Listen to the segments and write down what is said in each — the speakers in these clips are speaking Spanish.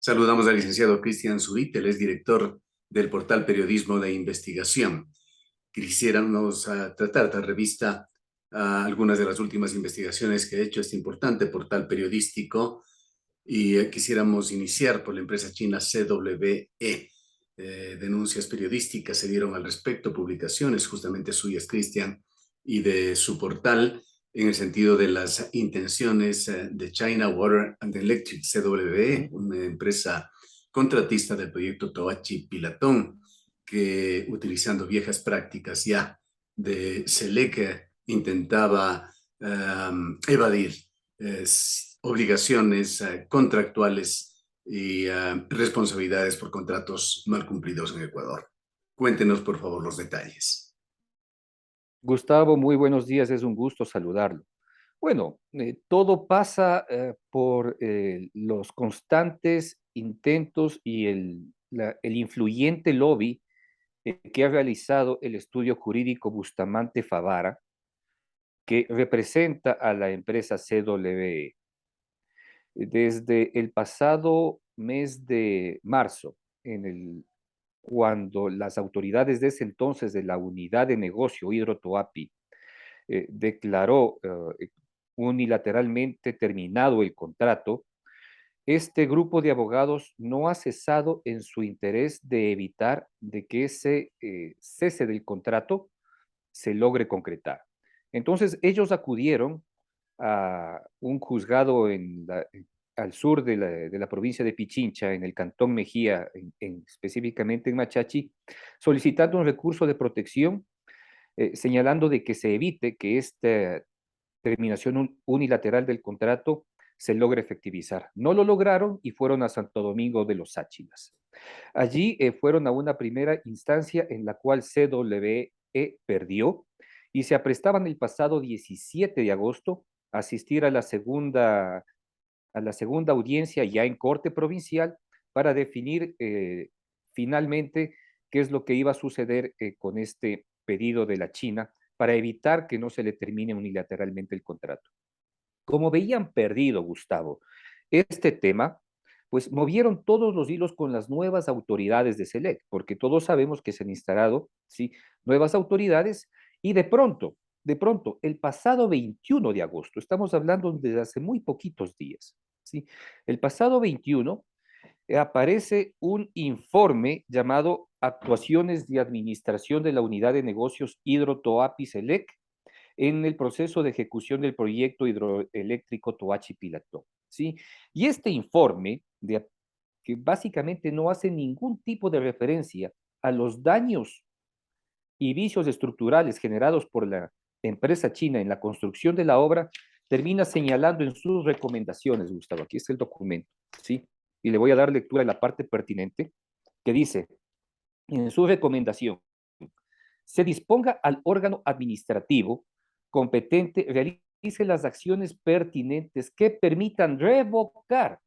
Saludamos al licenciado Cristian Zurita, él es director del portal Periodismo de Investigación. Quisiéramos tratar de revista algunas de las últimas investigaciones que ha hecho este importante portal periodístico y quisiéramos iniciar por la empresa china CWE. Denuncias periodísticas se dieron al respecto, publicaciones justamente suyas, Cristian, y de su portal en el sentido de las intenciones de China Water and Electric, CWE, una empresa contratista del proyecto Toachi Pilatón, que utilizando viejas prácticas ya de SELEC intentaba evadir eh, obligaciones contractuales y responsabilidades por contratos mal cumplidos en Ecuador. Cuéntenos, por favor, los detalles. Gustavo, muy buenos días, es un gusto saludarlo. Bueno, todo pasa por los constantes intentos y el influyente lobby que ha realizado el estudio jurídico Bustamante Favara, que representa a la empresa CWE. Desde el pasado mes de marzo, cuando las autoridades de ese entonces de la unidad de negocio Hidrotoapi declaró unilateralmente terminado el contrato, este grupo de abogados no ha cesado en su interés de evitar de que ese cese del contrato se logre concretar. Entonces, ellos acudieron a un juzgado al sur de la provincia de Pichincha, en el cantón Mejía, específicamente en Machachi, solicitando un recurso de protección, señalando de que se evite que esta terminación unilateral del contrato se logre efectivizar. No lo lograron y fueron a Santo Domingo de los Áchilas. Allí fueron a una primera instancia en la cual CWE perdió y se aprestaban el pasado 17 de agosto a asistir a la segunda audiencia ya en Corte Provincial para definir finalmente qué es lo que iba a suceder con este pedido de la China para evitar que no se le termine unilateralmente el contrato. Como veían perdido, Gustavo, este tema, pues movieron todos los hilos con las nuevas autoridades de SELEC, porque todos sabemos que se han instalado, ¿sí?, nuevas autoridades y de pronto, el pasado 21 de agosto, estamos hablando de hace muy poquitos días, ¿sí? El pasado 21 aparece un informe llamado Actuaciones de Administración de la Unidad de Negocios Hidrotoapi Selec en el proceso de ejecución del proyecto hidroeléctrico Toachi-Pilató, ¿sí? Y este informe, que básicamente no hace ningún tipo de referencia a los daños y vicios estructurales generados por la empresa china en la construcción de la obra, termina señalando en sus recomendaciones, Gustavo, aquí está el documento, ¿sí? Y le voy a dar lectura a la parte pertinente, que dice, en su recomendación, se disponga al órgano administrativo competente realice las acciones pertinentes que permitan revocar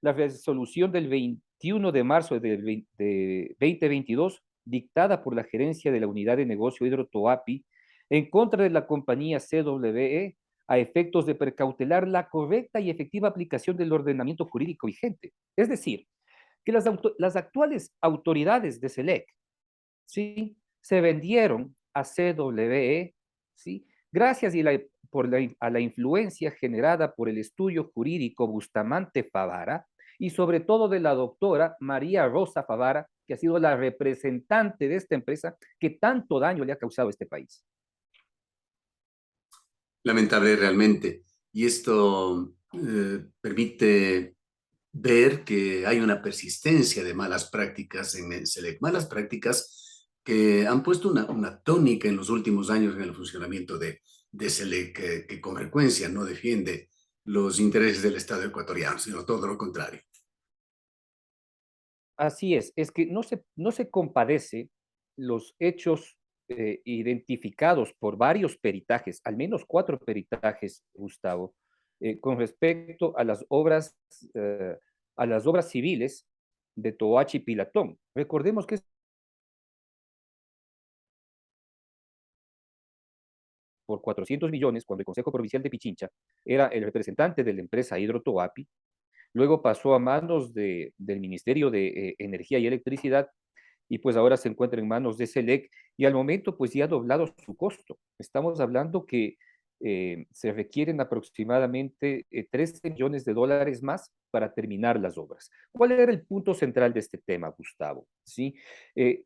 la resolución del 21 de marzo de 2022 dictada por la gerencia de la unidad de negocio Hidrotoapi en contra de la compañía CWE a efectos de precautelar la correcta y efectiva aplicación del ordenamiento jurídico vigente. Es decir, que las actuales autoridades de SELEC, ¿sí?, se vendieron a CWE, ¿sí?, gracias a la influencia generada por el estudio jurídico Bustamante Favara y sobre todo de la doctora María Rosa Favara, que ha sido la representante de esta empresa que tanto daño le ha causado a este país. Lamentable realmente. Y esto permite ver que hay una persistencia de malas prácticas en el SELEC, malas prácticas que han puesto una tónica en los últimos años en el funcionamiento de SELEC, que con frecuencia no defiende los intereses del Estado ecuatoriano, sino todo lo contrario. Así es que no se compadece los hechos identificados por varios peritajes, al menos 4 peritajes, Gustavo, con respecto eh, a las obras civiles de Toachi Pilatón. Recordemos que es por 400 millones, cuando el Consejo Provincial de Pichincha era el representante de la empresa Hidrotoapi, luego pasó a manos del Ministerio de Energía y Electricidad, y pues ahora se encuentra en manos de SELEC, y al momento pues ya ha doblado su costo. Estamos hablando que se requieren aproximadamente 13 millones de dólares más para terminar las obras. ¿Cuál era el punto central de este tema, Gustavo? ¿Sí?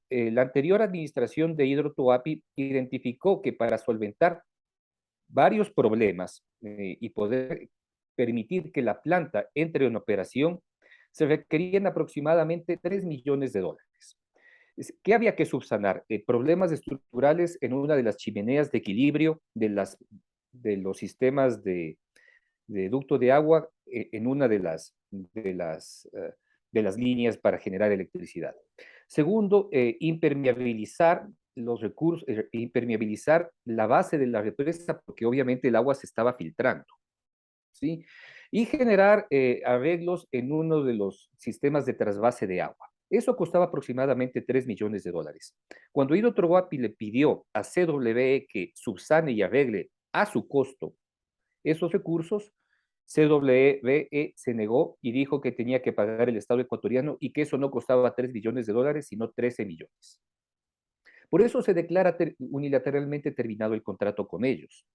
La anterior administración de Hidrotuapi identificó que para solventar varios problemas y poder permitir que la planta entre en operación, se requerían aproximadamente 3 millones de dólares. ¿Qué había que subsanar? Problemas estructurales en una de las chimeneas de equilibrio de los sistemas de ducto de agua en una de las líneas para generar electricidad. Segundo, impermeabilizar los recursos, impermeabilizar la base de la represa, porque obviamente el agua se estaba filtrando, ¿sí? Y generar arreglos en uno de los sistemas de trasvase de agua. Eso costaba aproximadamente 3 millones de dólares. Cuando Hidrotuapi le pidió a CWE que subsane y arregle a su costo esos recursos, CWE se negó y dijo que tenía que pagar el Estado ecuatoriano y que eso no costaba 3 millones de dólares, sino 13 millones. Por eso se declara unilateralmente terminado el contrato con ellos.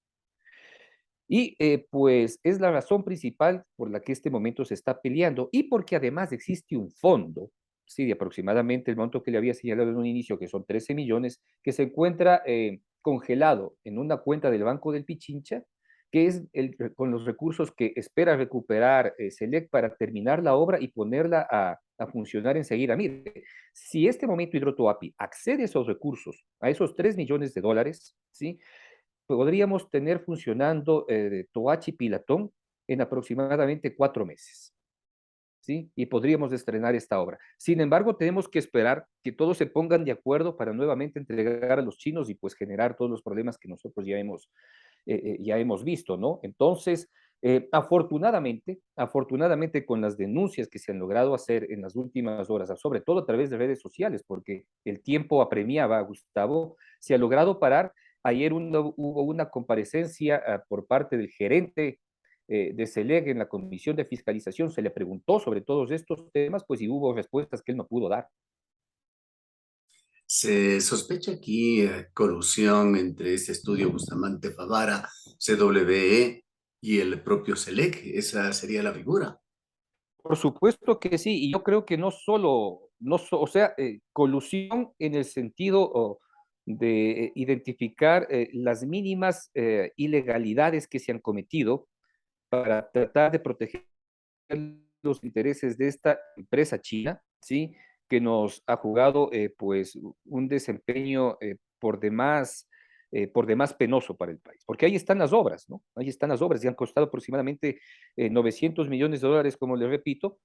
Y pues es la razón principal por la que este momento se está peleando y porque además existe un fondo, sí, de aproximadamente el monto que le había señalado en un inicio, que son 13 millones, que se encuentra congelado en una cuenta del Banco del Pichincha, que es con los recursos que espera recuperar SELEC para terminar la obra y ponerla a funcionar enseguida. Mire, si este momento Hidrotuapi accede a esos recursos, a esos 3 millones de dólares, ¿sí? Podríamos tener funcionando Toachi Pilatón en aproximadamente 4 meses, ¿sí? Y podríamos estrenar esta obra. Sin embargo, tenemos que esperar que todos se pongan de acuerdo para nuevamente entregar a los chinos y pues generar todos los problemas que nosotros ya hemos visto, ¿no? Entonces, afortunadamente con las denuncias que se han logrado hacer en las últimas horas, sobre todo a través de redes sociales, porque el tiempo apremiaba, Gustavo, se ha logrado parar. Ayer hubo una comparecencia por parte del gerente de SELEC en la Comisión de Fiscalización, se le preguntó sobre todos estos temas, pues y hubo respuestas que él no pudo dar. Se sospecha aquí colusión entre este estudio Bustamante Favara, CWE y el propio SELEC. Esa sería la figura. Por supuesto que sí, y yo creo que no solo, o sea, colusión en el sentido de identificar las mínimas ilegalidades que se han cometido para tratar de proteger los intereses de esta empresa china, ¿sí? Que nos ha jugado pues un desempeño por demás penoso para el país. Porque ahí están las obras, ¿no? Ahí están las obras y han costado aproximadamente 900 millones de dólares, como le repito.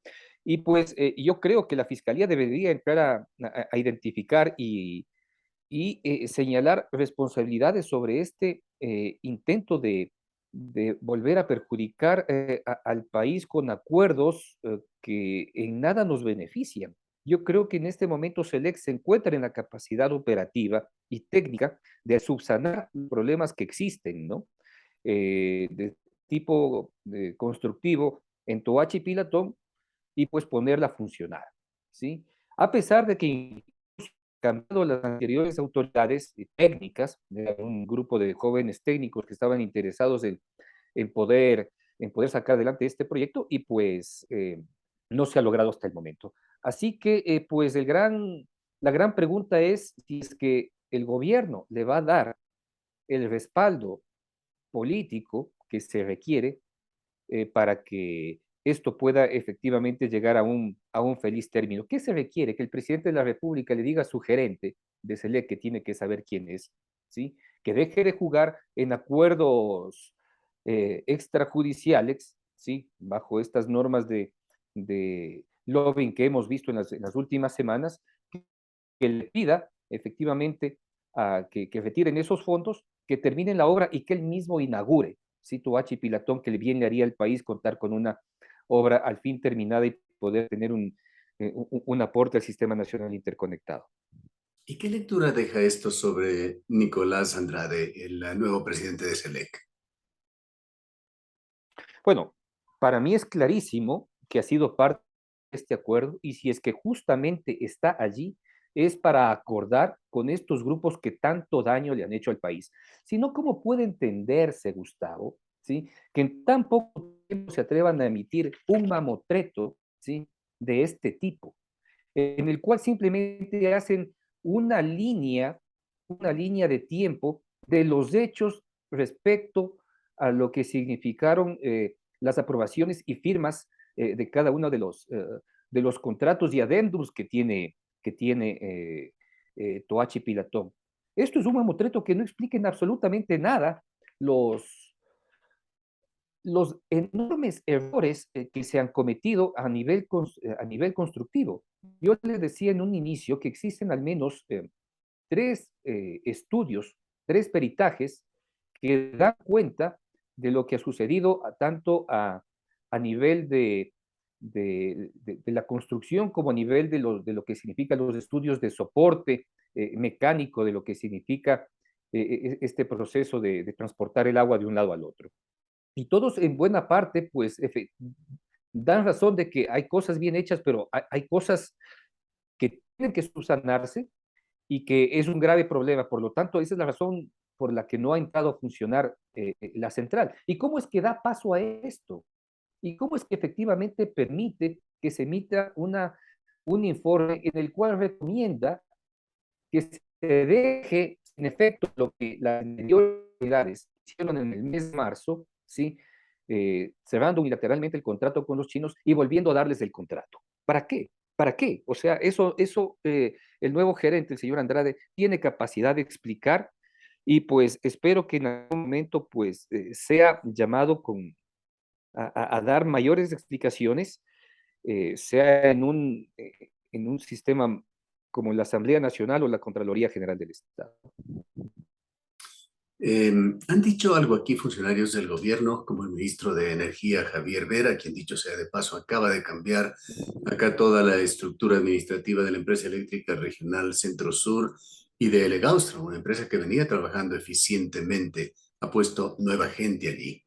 Y pues yo creo que la Fiscalía debería entrar a identificar y señalar responsabilidades sobre este intento de volver a perjudicar al país con acuerdos que en nada nos benefician. Yo creo que en este momento SELEC se encuentra en la capacidad operativa y técnica de subsanar los problemas que existen, ¿no? De tipo constructivo en Toachi y Pilatón y pues ponerla a funcionar, ¿sí? A pesar de que cambiado las anteriores autoridades técnicas, de un grupo de jóvenes técnicos que estaban interesados en poder, en poder sacar adelante este proyecto y pues no se ha logrado hasta el momento. Así que pues la gran pregunta es si es que el gobierno le va a dar el respaldo político que se requiere para que esto pueda efectivamente llegar a un feliz término. ¿Qué se requiere? Que el presidente de la República le diga a su gerente de SELEC, que tiene que saber quién es, ¿sí? Que deje de jugar en acuerdos extrajudiciales, ¿sí? Bajo estas normas de lobbying que hemos visto en las últimas semanas, que le pida efectivamente que retiren esos fondos, que terminen la obra y que él mismo inaugure. Cito H. Pilatón, que bien le haría al país contar con una obra al fin terminada y poder tener un aporte al Sistema Nacional Interconectado. ¿Y qué lectura deja esto sobre Nicolás Andrade, el nuevo presidente de SELEC? Bueno, para mí es clarísimo, que ha sido parte de este acuerdo, y si es que justamente está allí, es para acordar con estos grupos que tanto daño le han hecho al país. Si no, ¿cómo puede entenderse, Gustavo, ¿sí? Que en tan poco tiempo se atrevan a emitir un mamotreto, ¿sí? De este tipo, en el cual simplemente hacen una línea de tiempo de los hechos respecto a lo que significaron las aprobaciones y firmas de cada uno de los contratos y adendums que tiene Toachi Pilatón. Esto es un mamotreto que no explica en absolutamente nada los, los enormes errores que se han cometido a nivel constructivo. Yo les decía en un inicio que existen al menos tres estudios, tres peritajes que dan cuenta de lo que ha sucedido tanto a nivel de la construcción como a nivel de lo que significan los estudios de soporte mecánico, de lo que significa este proceso de transportar el agua de un lado al otro. Y todos en buena parte, pues, dan razón de que hay cosas bien hechas, pero hay cosas que tienen que subsanarse y que es un grave problema. Por lo tanto, esa es la razón por la que no ha entrado a funcionar la central. ¿Y cómo es que da paso a esto? ¿Y cómo es que efectivamente permite que se emita un informe en el cual recomienda que se deje en efecto lo que las autoridades hicieron en el mes de marzo, ¿sí? Cerrando unilateralmente el contrato con los chinos y volviendo a darles el contrato? ¿Para qué? ¿Para qué? O sea, el nuevo gerente, el señor Andrade, tiene capacidad de explicar y pues espero que en algún momento pues sea llamado a dar mayores explicaciones, sea en un sistema como la Asamblea Nacional o la Contraloría General del Estado. Han dicho algo aquí funcionarios del gobierno, como el ministro de Energía, Javier Vera, quien dicho sea de paso, acaba de cambiar acá toda la estructura administrativa de la empresa eléctrica regional Centro Sur y de Elegaustra, una empresa que venía trabajando eficientemente, ha puesto nueva gente allí.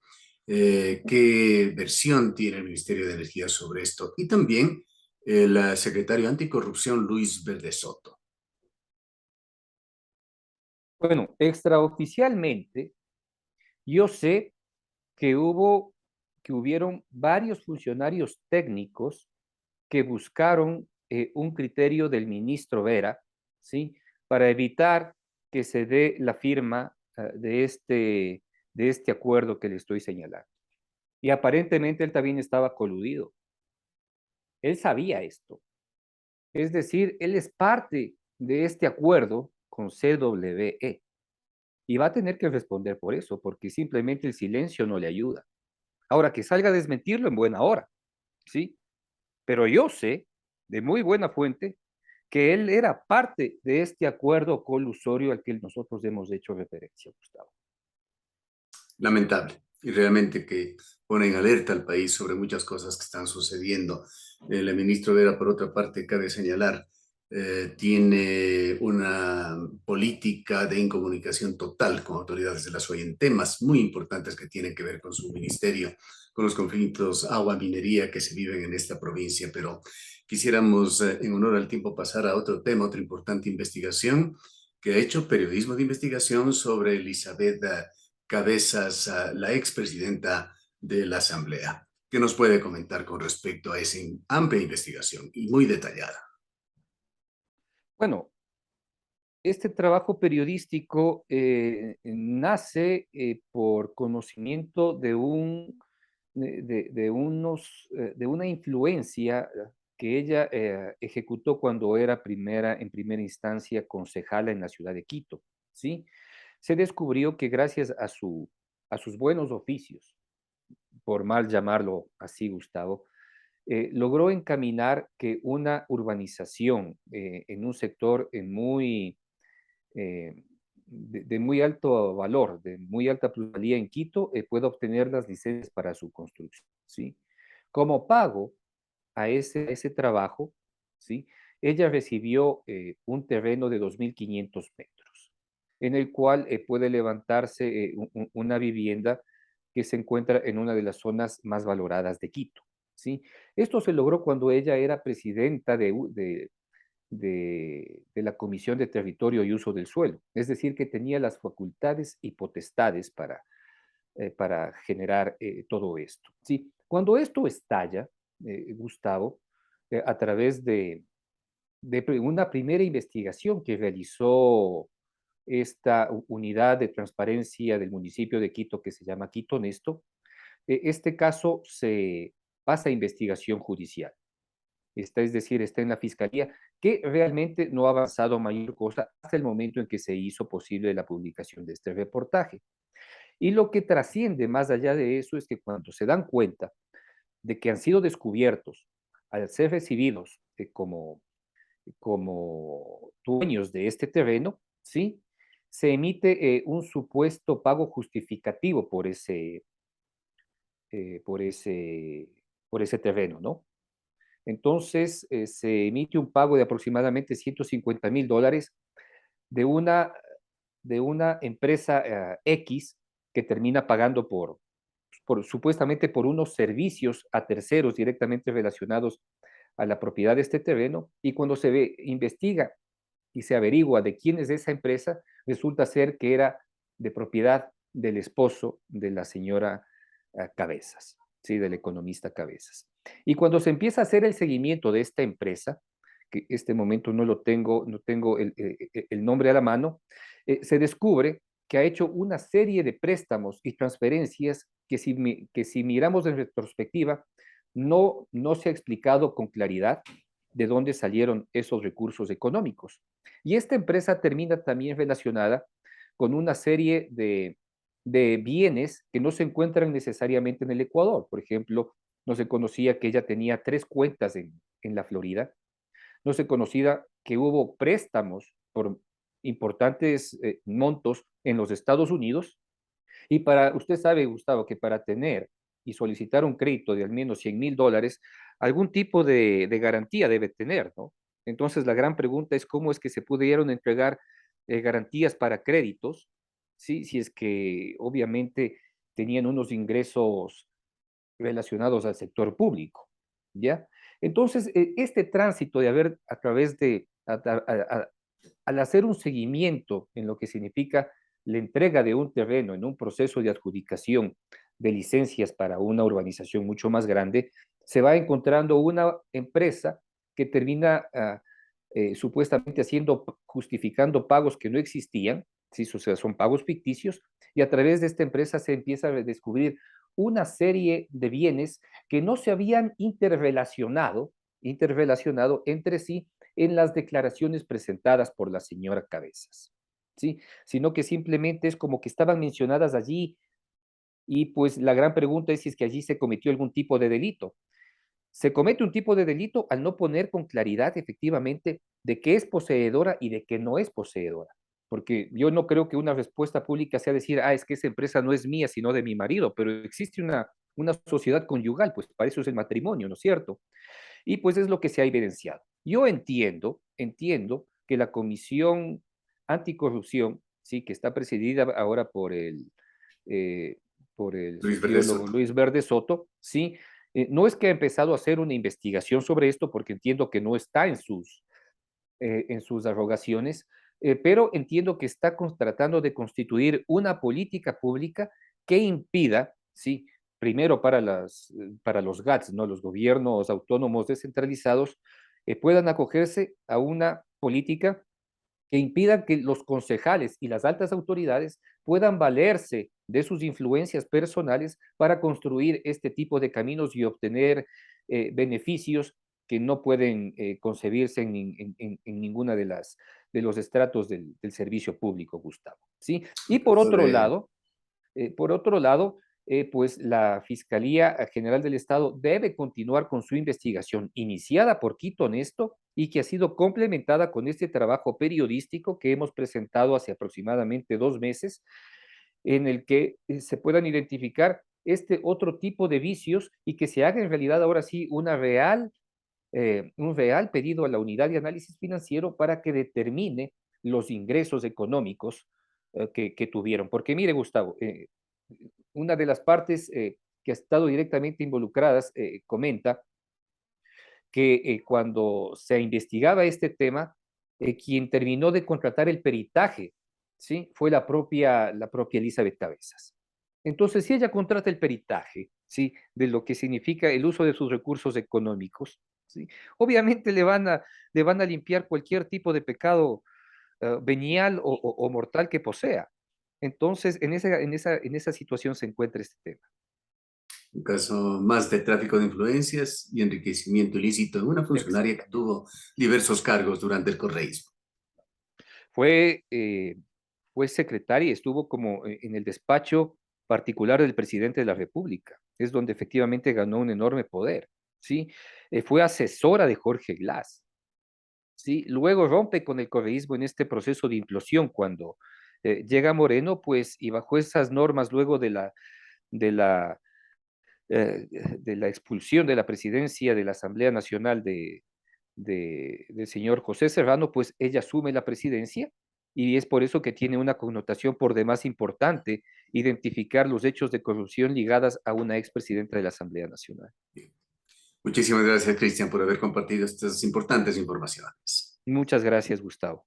¿Qué versión tiene el Ministerio de Energía sobre esto? Y también el secretario anticorrupción, Luis Verde Soto. Bueno, extraoficialmente, yo sé que que hubieron varios funcionarios técnicos que buscaron un criterio del ministro Vera, ¿sí? Para evitar que se dé la firma de este acuerdo que le estoy señalando. Y aparentemente él también estaba coludido. Él sabía esto. Es decir, él es parte de este acuerdo con CWE y va a tener que responder por eso, porque simplemente el silencio no le ayuda. Ahora, que salga a desmentirlo en buena hora, ¿sí? Pero yo sé de muy buena fuente que él era parte de este acuerdo colusorio al que nosotros hemos hecho referencia, Gustavo. Lamentable y realmente que pone en alerta al país sobre muchas cosas que están sucediendo. El ministro Vera, por otra parte, cabe señalar, tiene una política de incomunicación total con autoridades de la SOE en temas muy importantes que tienen que ver con su ministerio, con los conflictos agua-minería que se viven en esta provincia, pero quisiéramos, en honor al tiempo, pasar a otro tema, otra importante investigación que ha hecho periodismo de investigación sobre Elizabeth Cabezas, la expresidenta de la Asamblea. ¿Qué nos puede comentar con respecto a esa amplia investigación y muy detallada? Bueno, este trabajo periodístico nace por conocimiento de una influencia que ella ejecutó cuando era en primera instancia concejala en la ciudad de Quito, ¿sí? Se descubrió que gracias a sus buenos oficios, por mal llamarlo así, Gustavo, logró encaminar que una urbanización en un sector eh, de muy alto valor, de muy alta plusvalía en Quito, pueda obtener las licencias para su construcción, ¿sí? Como pago a ese trabajo, ¿sí? Ella recibió un terreno de 2.500 metros, en el cual puede levantarse una vivienda que se encuentra en una de las zonas más valoradas de Quito, ¿sí? Esto se logró cuando ella era presidenta de la Comisión de Territorio y Uso del Suelo, es decir, que tenía las facultades y potestades para generar todo esto. ¿Sí? Cuando esto estalla, Gustavo, a través de una primera investigación que realizó esta unidad de transparencia del municipio de Quito que se llama Quito Honesto, este caso se pasa a investigación judicial. Es decir, está en la fiscalía, que realmente no ha avanzado mayor cosa hasta el momento en que se hizo posible la publicación de este reportaje. Y lo que trasciende más allá de eso es que cuando se dan cuenta de que han sido descubiertos al ser recibidos como dueños de este terreno, ¿sí? Se emite un supuesto pago justificativo eh, por ese, por ese terreno, ¿no? Entonces, se emite un pago de aproximadamente $150,000 de una, de una empresa X que termina pagando supuestamente por unos servicios a terceros directamente relacionados a la propiedad de este terreno, y cuando investiga y se averigua de quién es esa empresa, resulta ser que era de propiedad del esposo de la señora Cabezas, ¿sí? Del economista Cabezas. Y cuando se empieza a hacer el seguimiento de esta empresa, que este momento no tengo el nombre a la mano, se descubre que ha hecho una serie de préstamos y transferencias que si miramos en retrospectiva, no se ha explicado con claridad de dónde salieron esos recursos económicos. Y esta empresa termina también relacionada con una serie de bienes que no se encuentran necesariamente en el Ecuador. Por ejemplo, no se conocía que ella tenía 3 cuentas en la Florida, no se conocía que hubo préstamos por importantes montos en los Estados Unidos. Y usted sabe, Gustavo, que para tener y solicitar un crédito de al menos $100,000, algún tipo de garantía debe tener, ¿no? Entonces, la gran pregunta es cómo es que se pudieron entregar garantías para créditos, ¿sí? Si es que obviamente tenían unos ingresos relacionados al sector público, ¿ya? Entonces, este tránsito de haber a través de, al hacer un seguimiento en lo que significa la entrega de un terreno en un proceso de adjudicación de licencias para una urbanización mucho más grande, se va encontrando una empresa que termina supuestamente justificando pagos que no existían, ¿sí? O sea, son pagos ficticios, y a través de esta empresa se empieza a descubrir una serie de bienes que no se habían interrelacionado entre sí en las declaraciones presentadas por la señora Cabezas, ¿sí? Sino que simplemente es como que estaban mencionadas allí, y pues la gran pregunta es si es que allí se cometió algún tipo de delito. Se comete un tipo de delito al no poner con claridad efectivamente de qué es poseedora y de qué no es poseedora. Porque yo no creo que una respuesta pública sea decir, es que esa empresa no es mía, sino de mi marido, pero existe una sociedad conyugal, pues para eso es el matrimonio, ¿no es cierto? Y pues es lo que se ha evidenciado. Yo entiendo que la Comisión Anticorrupción, sí, que está presidida ahora eh, por el Luis Verde sociólogo Soto. Luis Verde Soto, sí, no es que ha empezado a hacer una investigación sobre esto, porque entiendo que no está en sus arrogaciones, pero entiendo que está tratando de constituir una política pública que impida, sí, primero para los GATS, ¿no? Los gobiernos autónomos descentralizados, puedan acogerse a una política que impida que los concejales y las altas autoridades puedan valerse de sus influencias personales para construir este tipo de caminos y obtener beneficios que no pueden concebirse en ninguna de los estratos del servicio público, Gustavo. ¿Sí? Y Eso de por otro lado, pues la Fiscalía General del Estado debe continuar con su investigación iniciada por Quito Honesto y que ha sido complementada con este trabajo periodístico que hemos presentado hace aproximadamente 2 meses, en el que se puedan identificar este otro tipo de vicios y que se haga en realidad ahora sí un real pedido a la unidad de análisis financiero para que determine los ingresos económicos que tuvieron. Porque mire, Gustavo, una de las partes que ha estado directamente involucradas, comenta que cuando se investigaba este tema, quien terminó de contratar el peritaje, ¿sí? Fue la propia Elizabeth Cabezas. Entonces, si ella contrata el peritaje, ¿sí? De lo que significa el uso de sus recursos económicos, ¿sí? Obviamente le van a limpiar cualquier tipo de pecado venial o mortal que posea. Entonces, en esa situación se encuentra este tema. Un caso más de tráfico de influencias y enriquecimiento ilícito de una funcionaria que Exactamente. tuvo diversos cargos durante el correísmo. Fue, fue secretaria y estuvo como en el despacho particular del presidente de la República. Es donde efectivamente ganó un enorme poder, ¿sí? Fue asesora de Jorge Glass, ¿sí? Luego rompe con el correísmo en este proceso de implosión cuando llega Moreno, pues, y bajo esas normas luego de la, de la expulsión de la presidencia de la Asamblea Nacional del señor José Serrano, pues ella asume la presidencia y es por eso que tiene una connotación por demás importante identificar los hechos de corrupción ligadas a una expresidenta de la Asamblea Nacional. Muchísimas gracias, Cristian, por haber compartido estas importantes informaciones. Muchas gracias, Gustavo.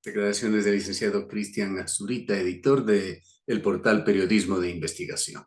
Declaraciones del licenciado Cristian Zurita, editor de el portal Periodismo de Investigación.